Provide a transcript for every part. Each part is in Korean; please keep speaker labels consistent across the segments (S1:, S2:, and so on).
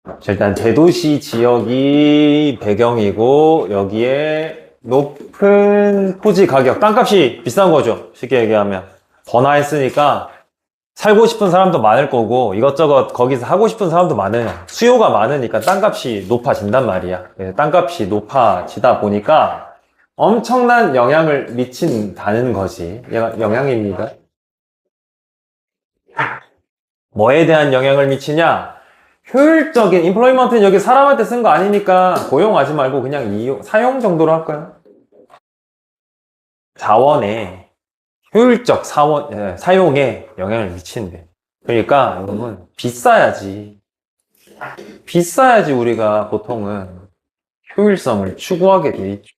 S1: 자, 일단 대도시 지역이 배경이고 여기에 높은 토지 가격, 땅값이 비싼 거죠. 쉽게 얘기하면 번화했으니까 살고 싶은 사람도 많을 거고 이것저것 거기서 하고 싶은 사람도 많은 수요가 많으니까 땅값이 높아진단 말이야. 그래서 땅값이 높아지다 보니까 엄청난 영향을 미친다는 거지. 영향입니다. 뭐에 대한 영향을 미치냐? 효율적인 인플로이먼트는 여기 사람한테 쓴 거 아니니까 고용하지 말고 그냥 사용 정도로 할까요? 자원의 효율적 사용에 영향을 미친대. 그러니까 여러분 비싸야지 우리가 보통은 효율성을 추구하게 돼 있죠.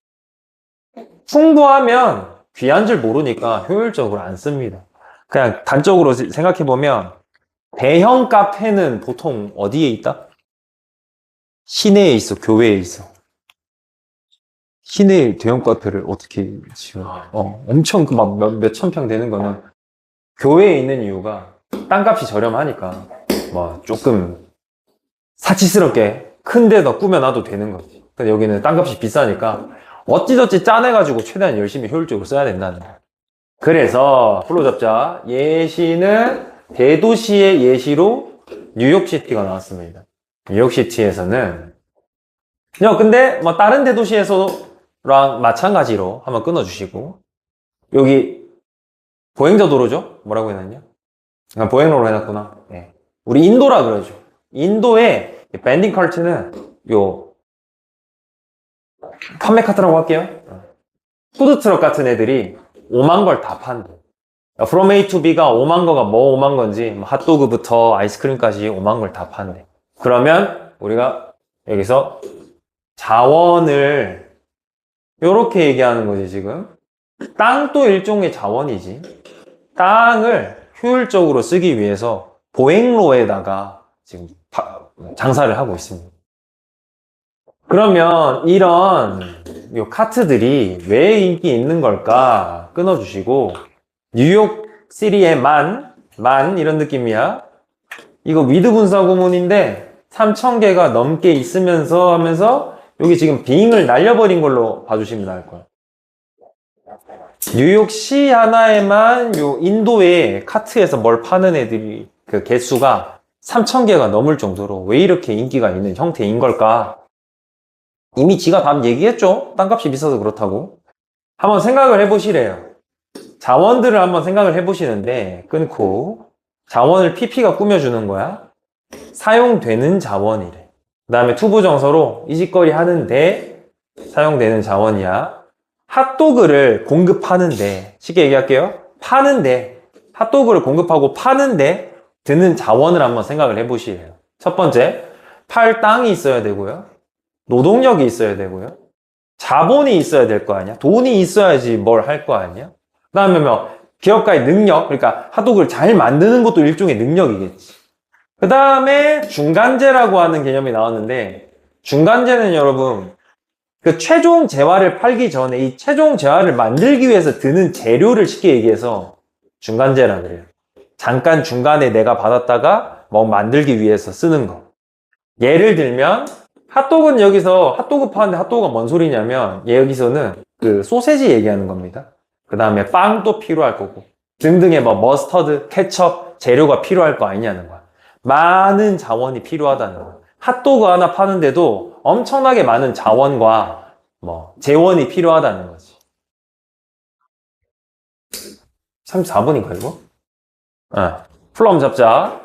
S1: 풍부하면 귀한 줄 모르니까 효율적으로 안 씁니다. 그냥 단적으로 생각해 보면 대형 카페는 보통 어디에 있다? 시내에 있어, 교외에 있어. 시내 대형 카페를 어떻게 지금 엄청 막 몇천 평 되는 거는 교외에 있는 이유가 땅값이 저렴하니까 뭐 조금 사치스럽게 큰 데다 꾸며놔도 되는 거지. 근데 여기는 땅값이 비싸니까 어찌저찌 짜내가지고 최대한 열심히 효율적으로 써야 된다는 거야. 그래서 플로 잡자 예시는 대도시의 예시로 뉴욕시티가 나왔습니다. 뉴욕시티에서는 근데 뭐 다른 대도시에서랑 마찬가지로 한번 끊어주시고 여기 보행자 도로죠? 뭐라고 해놨냐? 보행로로 해놨구나. 네. 우리 인도라 그러죠. 인도의 밴딩 카트는 요 판매 카트라고 할게요. 푸드트럭 같은 애들이 5만 걸 다 판대. From A to B가 5만 거가 뭐 5만 건지 핫도그부터 아이스크림까지 5만 걸 다 판대. 그러면 우리가 여기서 자원을 요렇게 얘기하는 거지 지금. 땅도 일종의 자원이지. 땅을 효율적으로 쓰기 위해서 보행로에다가 지금 장사를 하고 있습니다. 그러면 이런 요 카트들이 왜 인기 있는 걸까 끊어주시고 뉴욕시리의 만 이런 느낌이야. 이거 위드 분사 구문인데 3,000개가 넘게 있으면서 하면서 여기 지금 빙을 날려버린 걸로 봐주시면 나을 거예요. 뉴욕시 하나에만 요 인도의 카트에서 뭘 파는 애들이 그 개수가 3,000개가 넘을 정도로 왜 이렇게 인기가 있는 형태인 걸까? 이미 지가 답 얘기했죠? 땅값이 비싸서 그렇다고. 한번 생각을 해보시래요. 자원들을 한번 생각을 해보시는데 끊고 자원을 PP가 꾸며주는 거야. 사용되는 자원이래. 그 다음에 투부정서로 이 짓거리 하는데 사용되는 자원이야. 핫도그를 공급하는데 쉽게 얘기할게요. 파는데 핫도그를 공급하고 파는데 드는 자원을 한번 생각을 해보시래요. 첫 번째, 팔 땅이 있어야 되고요. 노동력이 있어야 되고요. 자본이 있어야 될 거 아니야. 돈이 있어야지 뭘 할 거 아니야. 그 다음에 뭐 기업가의 능력, 그러니까 핫도그를 잘 만드는 것도 일종의 능력이겠지. 그 다음에 중간재라고 하는 개념이 나왔는데 중간재는 여러분 그 최종 재화를 팔기 전에 이 최종 재화를 만들기 위해서 드는 재료를 쉽게 얘기해서 중간재라 그래요. 잠깐 중간에 내가 받았다가 뭐 만들기 위해서 쓰는 거. 예를 들면 핫도그는 여기서 핫도그 파는데 핫도그가 뭔 소리냐면 여기서는 그 소세지 얘기하는 겁니다. 그 다음에 빵도 필요할 거고 등등의 뭐 머스터드, 케첩 재료가 필요할 거 아니냐는 거야. 많은 자원이 필요하다는 거야. 핫도그 하나 파는데도 엄청나게 많은 자원과 뭐 재원이 필요하다는 거지. 34번인가 이거? 플럼 잡자.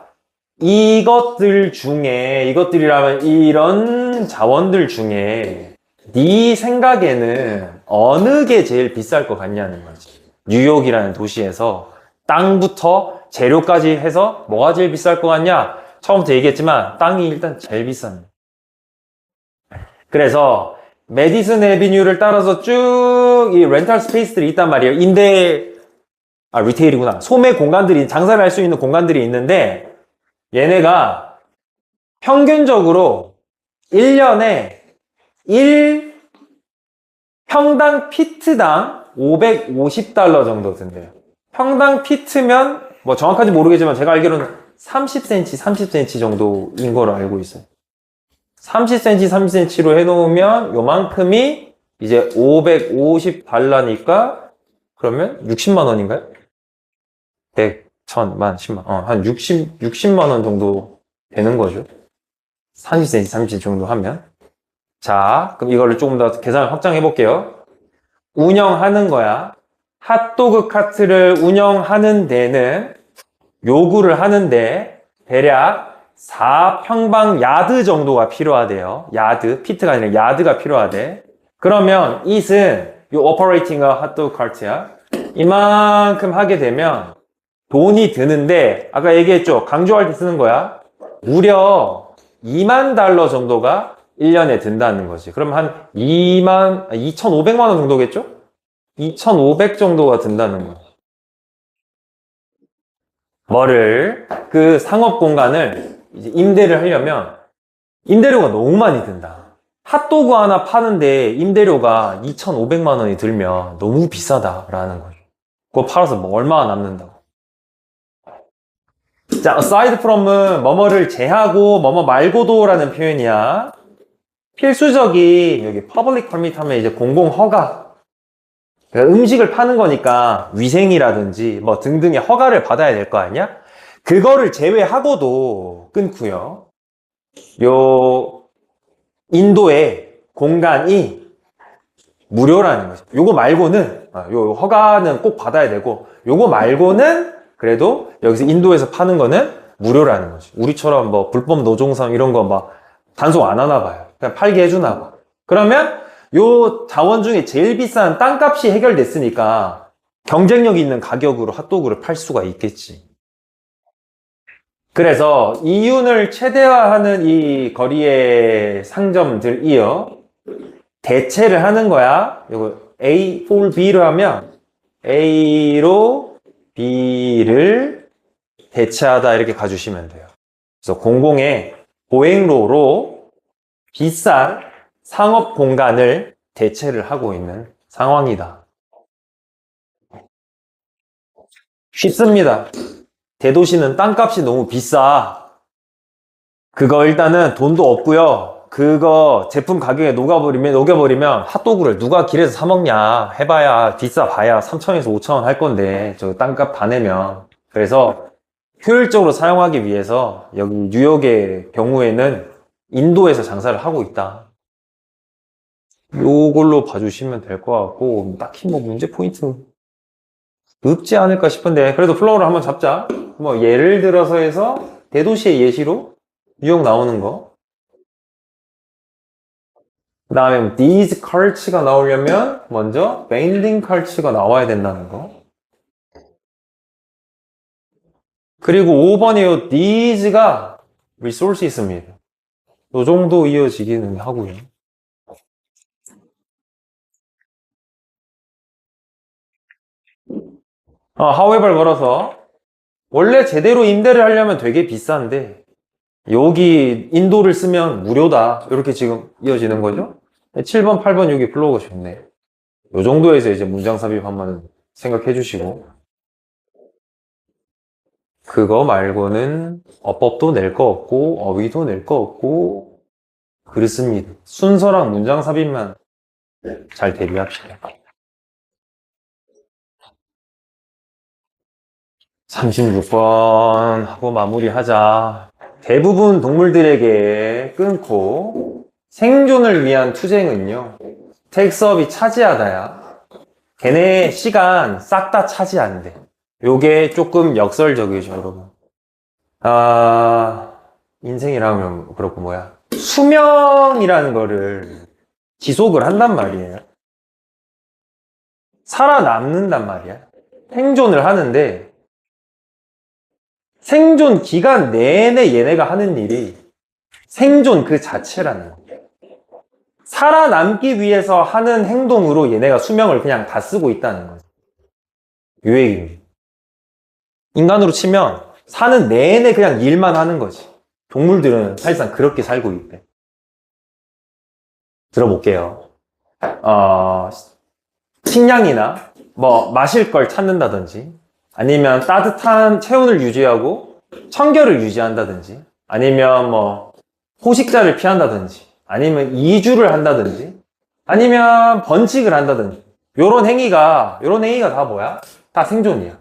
S1: 이것들이라면 이런 자원들 중에 네 생각에는 어느 게 제일 비쌀 것 같냐는 거지. 뉴욕이라는 도시에서 땅부터 재료까지 해서 뭐가 제일 비쌀 것 같냐? 처음부터 얘기했지만 땅이 일단 제일 비쌉니다. 그래서 메디슨 애비뉴를 따라서 쭉 이 렌탈 스페이스들이 있단 말이에요. 리테일이구나. 소매 공간들이, 장사를 할 수 있는 공간들이 있는데 얘네가 평균적으로 1년에 1평당 피트당 $550 정도 든대요. 평당 피트면 뭐 정확하지 모르겠지만 제가 알기로는 30cm 정도인 거로 알고 있어요. 30cm, 30cm로 해놓으면 요만큼이 이제 550달러니까 그러면 60만 원인가요? 100, 1000만, 10만, 한 60만 원 정도 되는 거죠. 30cm, 30cm 정도 하면. 자, 그럼 이거를 조금 더 계산을 확장해 볼게요. 운영하는 거야. 핫도그 카트를 운영하는 데는 요구를 하는데 대략 4평방 야드 정도가 필요하대요. 야드, 피트가 아니라 야드가 필요하대. 그러면 it은 요 operating a 핫도그 카트야. 이만큼 하게 되면 돈이 드는데 아까 얘기했죠. 강조할 때 쓰는 거야. 무려 2만 달러 정도가 1년에 든다는 거지. 그럼 한 2,500만 원 정도겠죠? 2,500 정도가 든다는 거지. 뭐를? 그 상업 공간을 이제 임대를 하려면 임대료가 너무 많이 든다. 핫도그 하나 파는데 임대료가 2,500만 원이 들면 너무 비싸다라는 거죠. 그거 팔아서 뭐 얼마나 남는다고. 자, aside from은 뭐뭐를 제하고 뭐뭐 말고도 라는 표현이야. 필수적인 여기 public permit 하면 이제 공공 허가. 그러니까 음식을 파는 거니까 위생이라든지 뭐 등등의 허가를 받아야 될 거 아니야? 그거를 제외하고도 끊고요. 요 인도의 공간이 무료라는 거죠. 요거 말고는 요 허가는 꼭 받아야 되고 요거 말고는 그래도 여기서 인도에서 파는 거는 무료라는 거죠. 우리처럼 뭐 불법 노종상 이런 거 막 단속 안 하나 봐요. 그냥 팔게 해주나 봐. 그러면 요 자원 중에 제일 비싼 땅값이 해결됐으니까 경쟁력 있는 가격으로 핫도그를 팔 수가 있겠지. 그래서 이윤을 최대화하는 이 거리의 상점들이요. 대체를 하는 거야. 이거 A for B로 하면 A로 B를 대체하다 이렇게 가주시면 돼요. 그래서 공공의 보행로로 비싼 상업 공간을 대체를 하고 있는 상황이다. 쉽습니다. 대도시는 땅값이 너무 비싸. 그거 일단은 돈도 없고요. 그거 제품 가격에 녹여버리면 핫도그를 누가 길에서 사 먹냐. 해봐야 비싸 봐야 3,000에서 5,000원 할 건데 저 땅값 다 내면. 그래서 효율적으로 사용하기 위해서 여기 뉴욕의 경우에는 인도에서 장사를 하고 있다. 요걸로 봐주시면 될 것 같고 딱히 뭐 문제 포인트 없지 않을까 싶은데 그래도 플로우를 한번 잡자. 뭐 예를 들어서 해서 대도시의 예시로 뉴욕 나오는 거. 그 다음에 these carts가 나오려면 먼저 vending carts가 나와야 된다는 거. 그리고 5번에 these가 resources입니다. 이 정도 이어지기는 하고요. however 걸어서 원래 제대로 임대를 하려면 되게 비싼데 여기 인도를 쓰면 무료다. 이렇게 지금 이어지는 거죠. 7번, 8번 여기 플로우가 좋네. 이 정도에서 이제 문장 삽입 한번 생각해 주시고 그거 말고는 어법도 낼 거 없고 어휘도 낼 거 없고 그렇습니다. 순서랑 문장 삽입만 잘 대비합시다. 36번 하고 마무리하자. 대부분 동물들에게 끊고 생존을 위한 투쟁은요. 텍스업이 차지하다야. 걔네 시간 싹 다 차지한대. 요게 조금 역설적이죠, 여러분. 인생이라면 그렇고 뭐야. 수명이라는 거를 지속을 한단 말이에요. 살아남는단 말이야. 생존을 하는데 생존 기간 내내 얘네가 하는 일이 생존 그 자체라는 거예요. 살아남기 위해서 하는 행동으로 얘네가 수명을 그냥 다 쓰고 있다는 거죠. 요 얘기입니다. 인간으로 치면 사는 내내 그냥 일만 하는 거지. 동물들은 사실상 그렇게 살고 있대. 들어볼게요. 식량이나 뭐 마실 걸 찾는다든지 아니면 따뜻한 체온을 유지하고 청결을 유지한다든지 아니면 뭐 포식자를 피한다든지, 아니면 이주를 한다든지, 아니면 번식을 한다든지, 요런 행위가 다 뭐야? 다 생존이야.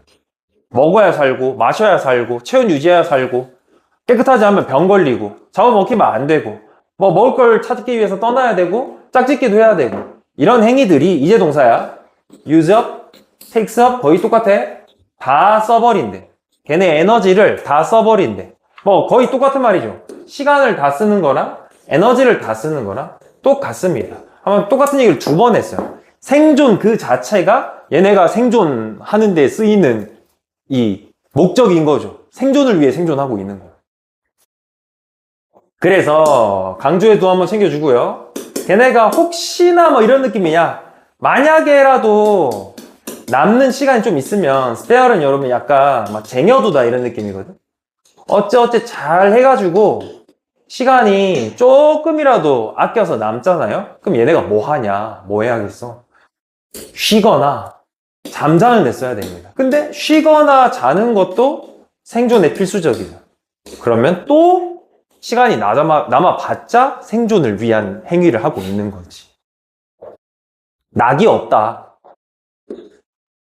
S1: 먹어야 살고, 마셔야 살고, 체온 유지해야 살고, 깨끗하지 않으면 병 걸리고, 잡아먹히면 안 되고, 뭐 먹을 걸 찾기 위해서 떠나야 되고, 짝짓기도 해야 되고, 이런 행위들이 이제 동사야. use up, takes up 거의 똑같아. 다 써버린대. 걔네 에너지를 다 써버린대. 뭐 거의 똑같은 말이죠. 시간을 다 쓰는 거랑 에너지를 다 쓰는 거랑 똑같습니다. 한번 똑같은 얘기를 2번 했어요. 생존 그 자체가 얘네가 생존하는 데 쓰이는 이 목적인 거죠. 생존을 위해 생존하고 있는 거예요. 그래서 강조해도 한번 챙겨주고요. 걔네가 혹시나 뭐 이런 느낌이야. 만약에라도 남는 시간이 좀 있으면, 스페어는 여러분 약간 막 쟁여두다 이런 느낌이거든. 어째 잘 해가지고 시간이 조금이라도 아껴서 남잖아요. 그럼 얘네가 뭐 하냐? 뭐 해야겠어? 쉬거나 잠자는 데 써야 됩니다. 근데 쉬거나 자는 것도 생존에 필수적이죠. 그러면 또 시간이 남아봤자 생존을 위한 행위를 하고 있는 거지. 낙이 없다.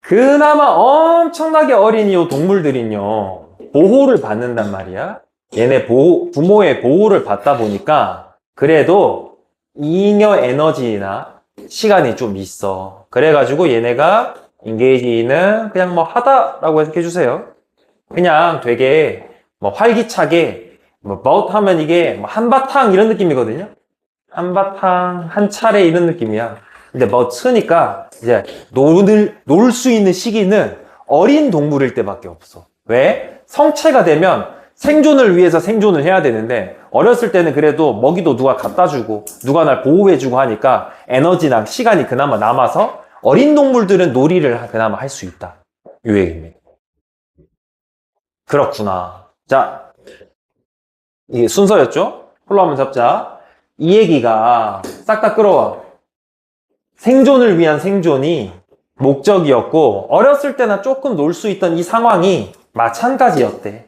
S1: 그나마 엄청나게 어린 이 동물들은요, 보호를 받는단 말이야. 얘네 부모의 보호를 받다 보니까 그래도 잉여 에너지나 시간이 좀 있어. 그래가지고 얘네가 인게이지는 그냥 뭐 하다라고 해주세요. 그냥 되게 뭐 활기차게 뭐 bout 하면 이게 뭐 한바탕 이런 느낌이거든요. 한바탕 한 차례 이런 느낌이야. 근데 bout니까 이제 놀 수 있는 시기는 어린 동물일 때밖에 없어. 왜? 성체가 되면 생존을 위해서 생존을 해야 되는데, 어렸을 때는 그래도 먹이도 누가 갖다 주고 누가 날 보호해 주고 하니까 에너지나 시간이 그나마 남아서 어린 동물들은 놀이를 그나마 할 수 있다. 이 얘기입니다. 그렇구나. 자, 이게 순서였죠? 홀로 한번 잡자. 이 얘기가 싹 다 끌어와. 생존을 위한 생존이 목적이었고, 어렸을 때나 조금 놀 수 있던 이 상황이 마찬가지였대.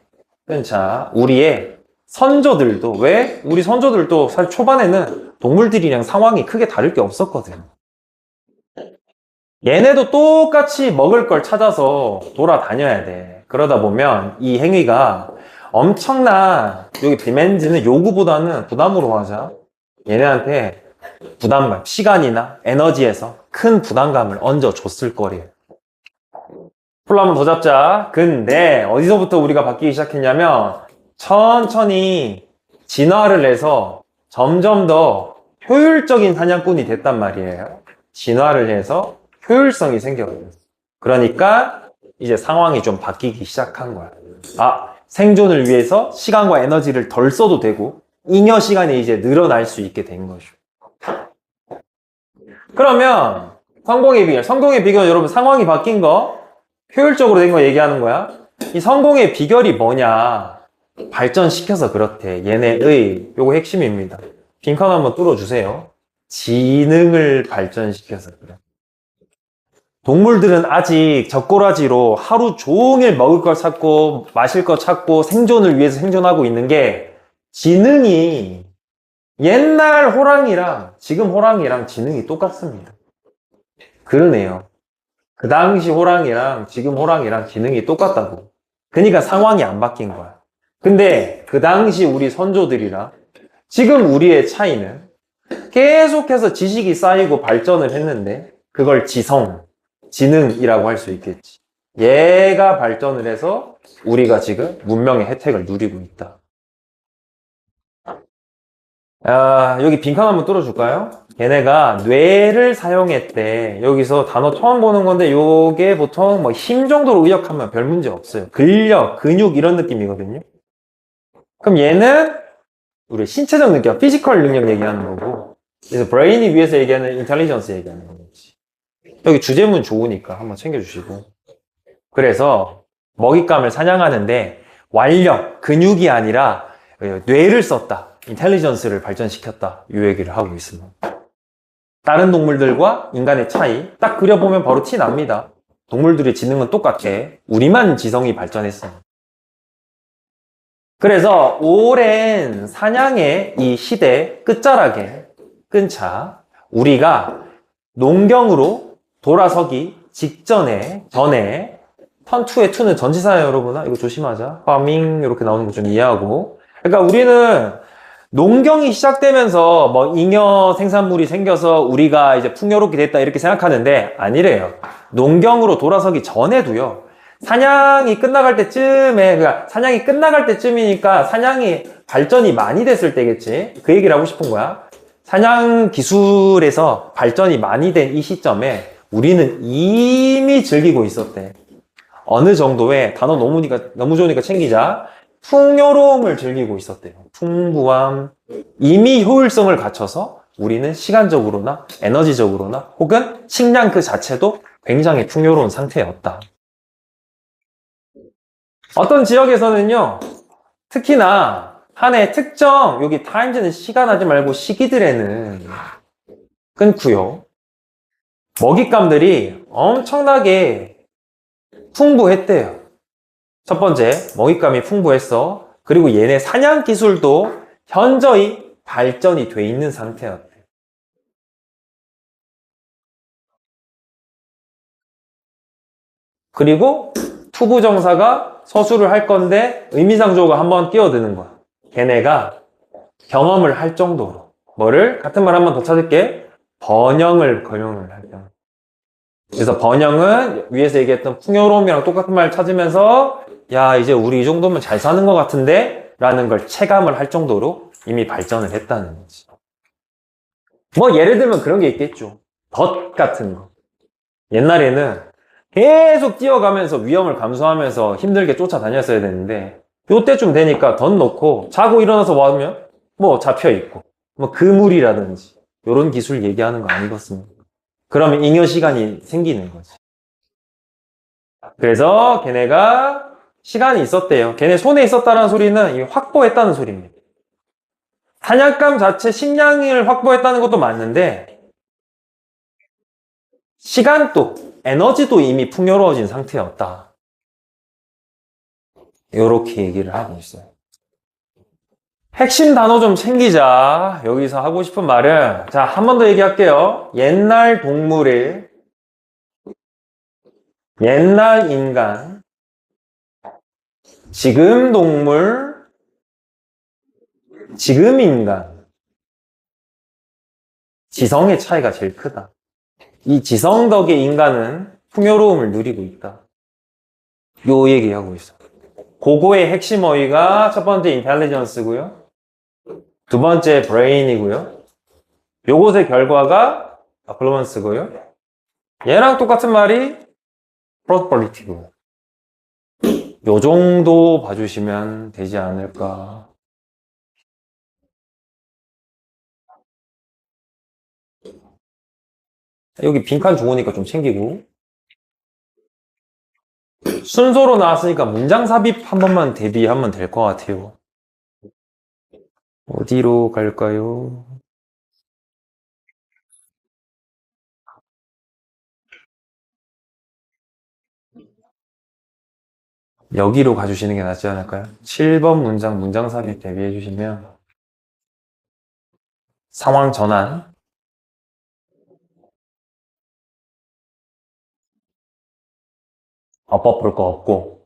S1: 자, 우리의 선조들도, 왜? 우리 선조들도 사실 초반에는 동물들이랑 상황이 크게 다를 게 없었거든. 얘네도 똑같이 먹을 걸 찾아서 돌아다녀야 돼. 그러다 보면 이 행위가 엄청난, 여기 비맨즈는 요구보다는 부담으로 하자. 얘네한테 부담감, 시간이나 에너지에서 큰 부담감을 얹어줬을 거래요. 풀로 한번 더 잡자. 근데 어디서부터 우리가 바뀌기 시작했냐면, 천천히 진화를 해서 점점 더 효율적인 사냥꾼이 됐단 말이에요. 진화를 해서 효율성이 생겨요. 그러니까 이제 상황이 좀 바뀌기 시작한 거야. 아, 생존을 위해서 시간과 에너지를 덜 써도 되고 잉여 시간이 이제 늘어날 수 있게 된 거죠. 그러면 성공의 비결 여러분, 상황이 바뀐 거, 효율적으로 된 거 얘기하는 거야. 이 성공의 비결이 뭐냐? 발전시켜서 그렇대. 얘네의 요거 핵심입니다. 빈칸 한번 뚫어주세요. 지능을 발전시켜서 그래. 동물들은 아직 젖고라지로 하루 종일 먹을 걸 찾고 마실 거 찾고 생존을 위해서 생존하고 있는 게, 지능이 옛날 호랑이랑 지금 호랑이랑 지능이 똑같습니다. 그러네요. 그 당시 호랑이랑 지금 호랑이랑 지능이 똑같다고. 그러니까 상황이 안 바뀐 거야. 근데 그 당시 우리 선조들이랑 지금 우리의 차이는, 계속해서 지식이 쌓이고 발전을 했는데 그걸 지능이라고 할 수 있겠지. 얘가 발전을 해서 우리가 지금 문명의 혜택을 누리고 있다. 여기 빈칸 한번 뚫어줄까요? 걔네가 뇌를 사용했대. 여기서 단어 처음 보는 건데, 요게 보통 뭐 힘 정도로 의역하면 별 문제 없어요. 근력, 근육 이런 느낌이거든요. 그럼 얘는 우리 신체적 능력, 피지컬 능력 얘기하는 거고, 그래서 브레인이 위해서 얘기하는 인텔리전스 얘기하는 거지. 여기 주제문 좋으니까 한번 챙겨주시고. 그래서 먹잇감을 사냥하는데 완력, 근육이 아니라 뇌를 썼다. 인텔리전스를 발전시켰다. 이 얘기를 하고 있습니다. 다른 동물들과 인간의 차이 딱 그려보면 바로 티 납니다. 동물들의 지능은 똑같아. 우리만 지성이 발전했어. 그래서 오랜 사냥의 이 시대 끝자락에 끈차 우리가 농경으로 돌아서기 전에 턴2의 2는 전치사예요, 여러분아. 이거 조심하자. 파밍 이렇게 나오는 거 좀 이해하고. 그러니까 우리는 농경이 시작되면서 뭐 잉여 생산물이 생겨서 우리가 이제 풍요롭게 됐다 이렇게 생각하는데 아니래요. 농경으로 돌아서기 전에도요. 사냥이 끝나갈 때쯤에, 그러니까 사냥이 끝나갈 때쯤이니까 사냥이 발전이 많이 됐을 때겠지. 그 얘기를 하고 싶은 거야. 사냥 기술에서 발전이 많이 된 이 시점에 우리는 이미 즐기고 있었대. 어느 정도의 단어 너무 좋으니까 챙기자. 풍요로움을 즐기고 있었대요. 풍부함. 이미 효율성을 갖춰서 우리는 시간적으로나 에너지적으로나 혹은 식량 그 자체도 굉장히 풍요로운 상태였다. 어떤 지역에서는요, 특히나 한 해 특정, 여기 타임즈는 시간 하지 말고 시기들에는 끊고요. 먹잇감들이 엄청나게 풍부했대요. 첫 번째, 먹잇감이 풍부했어. 그리고 얘네 사냥 기술도 현저히 발전이 돼 있는 상태였대. 그리고 투부정사가 서술을 할 건데 의미상조가 한번 끼어드는 거야. 걔네가 경험을 할 정도로. 뭐를? 같은 말 한번 더 찾을게. 번영을 할 경우. 그래서 번영은 위에서 얘기했던 풍요로움이랑 똑같은 말 찾으면서 야, 이제 우리 이 정도면 잘 사는 것 같은데? 라는 걸 체감을 할 정도로 이미 발전을 했다는 거지. 뭐 예를 들면 그런 게 있겠죠. 덫 같은 거. 옛날에는 계속 뛰어가면서 위험을 감수하면서 힘들게 쫓아다녔어야 되는데 요때쯤 되니까 덫 놓고 자고 일어나서 와면 뭐 잡혀있고 뭐 그물이라든지 요런 기술 얘기하는 거 아니겠습니까? 그러면 잉여 시간이 생기는 거지. 그래서 걔네가 시간이 있었대요. 걔네 손에 있었다는 소리는 확보했다는 소리입니다. 사냥감 자체 식량을 확보했다는 것도 맞는데 시간도 에너지도 이미 풍요로워진 상태였다. 이렇게 얘기를 하고 있어요. 핵심 단어 좀 챙기자. 여기서 하고 싶은 말은 자, 한 번 더 얘기할게요. 옛날 동물의 옛날 인간 지금 동물 지금 인간 지성의 차이가 제일 크다. 이 지성 덕의 인간은 풍요로움을 누리고 있다. 요 얘기하고 있어. 그거의 핵심 어휘가 첫 번째 인텔리전스고요. 두 번째 브레인이고요. 요것의 결과가 어플로먼스고요. 얘랑 똑같은 말이 프로스퍼리티고요. 요 정도 봐주시면 되지 않을까. 여기 빈칸 좋으니까 좀 챙기고. 순서로 나왔으니까 문장 삽입 한 번만 대비하면 될 것 같아요. 어디로 갈까요? 여기로 가주시는 게 낫지 않을까요? 7번 문장 삽입 대비해 주시면 상황 전환 어법 볼 거 없고